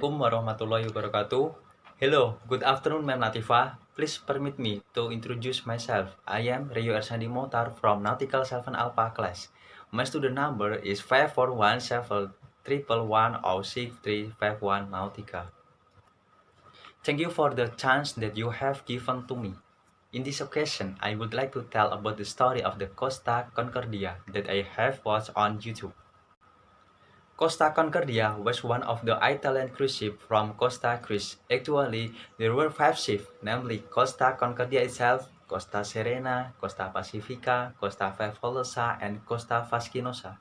Assalamualaikum warahmatullahi wabarakatuh. Hello, good afternoon, Ma'am Natifah. Please permit me to introduce myself. I am Rio Ersandi Motar from Nautical 7 Alpha class. My student number is 54171110635 Nautica. Thank you for the chance that you have given to me. In this occasion, I would like to tell about the story of the Costa Concordia that I have watched on YouTube. Costa Concordia was one of the Italian cruise ships from Costa Cruise. Actually, there were five ships, namely Costa Concordia itself, Costa Serena, Costa Pacifica, Costa Favolosa, and Costa Fascinosa.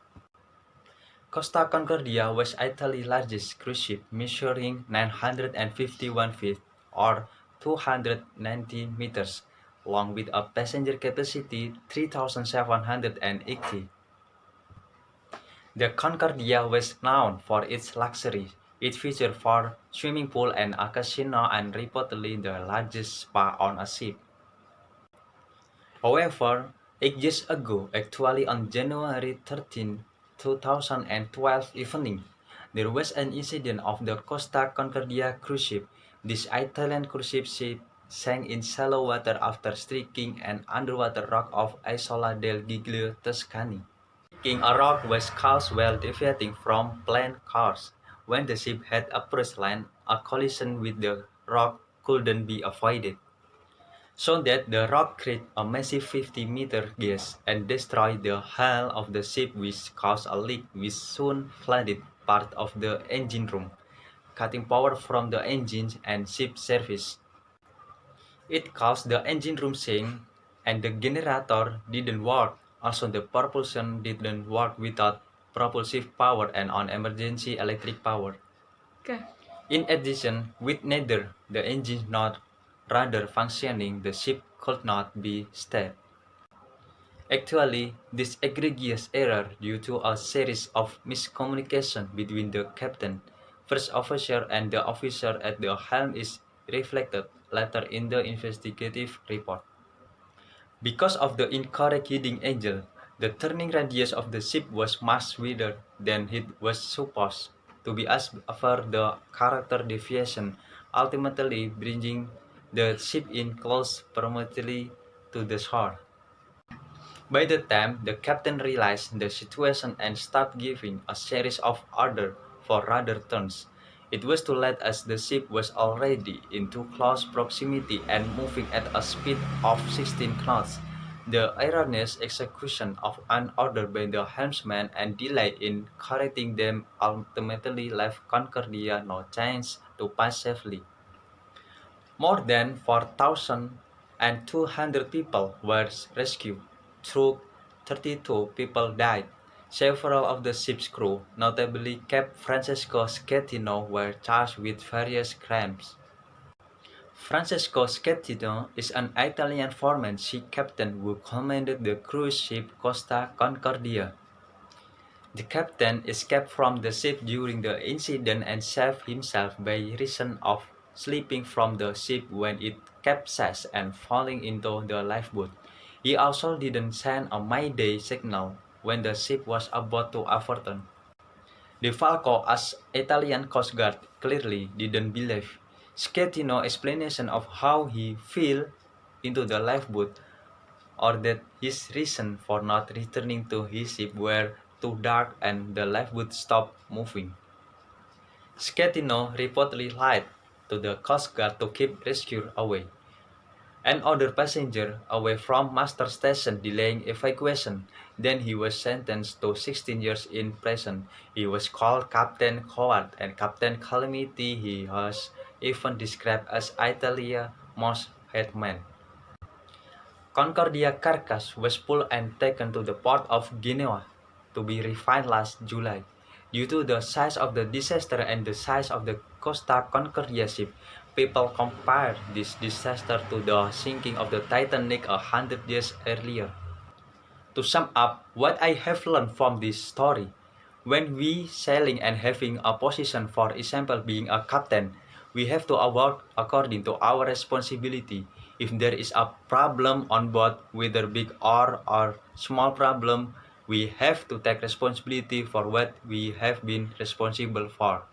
Costa Concordia was Italy's largest cruise ship, measuring 951 feet or 290 meters long with a passenger capacity 3,780. The Concordia was known for its luxury. It featured four swimming pool and a casino and reportedly the largest spa on a ship. However, 8 years ago, actually on January 13, 2012 evening, there was an incident of the Costa Concordia cruise ship. This Italian cruise ship sank in shallow water after striking an underwater rock of Isola del Giglio, Tuscany. King a rock was caused while deviating from planned course. When the ship had approached land, a collision with the rock couldn't be avoided, so that the rock created a massive 50-meter gash and destroyed the hull of the ship, which caused a leak which soon flooded part of the engine room, cutting power from the engines and ship service. It caused the engine room sink, and the generator didn't work. Also, the propulsion didn't work without propulsive power and on emergency electric power. Okay. In addition, with neither the engine nor rudder functioning, the ship could not be steered. Actually, this egregious error due to a series of miscommunication between the captain, first officer, and the officer at the helm is reflected later in the investigative report. Because of the incorrect heading angle, the turning radius of the ship was much wider than it was supposed to be as per the character deviation, ultimately bringing the ship in close proximity to the shore. By the time the captain realized the situation and started giving a series of orders for rudder turns, it was too late as the ship was already in too close proximity and moving at a speed of 16 knots. The erroneous execution of an order by the helmsman and delay in correcting them ultimately left Concordia no chance to pass safely. More than 4,200 people were rescued, though 32 people died. Several of the ship's crew, notably Captain Francesco Schettino, were charged with various crimes. Francesco Schettino is an Italian foreman sea captain who commanded the cruise ship Costa Concordia. The captain escaped from the ship during the incident and saved himself by reason of slipping from the ship when it capsized and falling into the lifeboat. He also didn't send a Mayday signal when the ship was about to overturn. The Falco, as Italian Coast Guard, clearly didn't believe Schettino's explanation of how he fell into the lifeboat, or that his reason for not returning to his ship were too dark and the lifeboat stopped moving. Schettino reportedly lied to the Coast Guard to keep rescuers away. An other passenger away from Master Station delaying evacuation. Then he was sentenced to 16 years in prison. He was called Captain Coward and Captain Calamity. He was even described as Italia's most hated man. Concordia carcass was pulled and taken to the port of Genoa to be refined last July. Due to the size of the disaster and the size of the Costa Concordia ship, people compared this disaster to the sinking of the Titanic 100 years earlier. To sum up what I have learned from this story, when we sailing and having a position, for example being a captain, we have to work according to our responsibility. If there is a problem on board, whether big or small problem, we have to take responsibility for what we have been responsible for.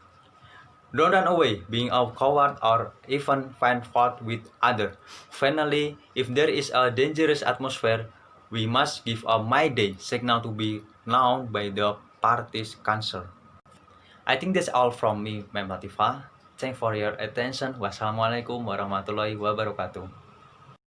Don't run away, being a coward, or even find fault with others. Finally, if there is a dangerous atmosphere, we must give a Mayday signal to be known by the parties concerned. I think that's all from me, Ma'am Latifah. Thanks for your attention. Wassalamualaikum warahmatullahi wabarakatuh.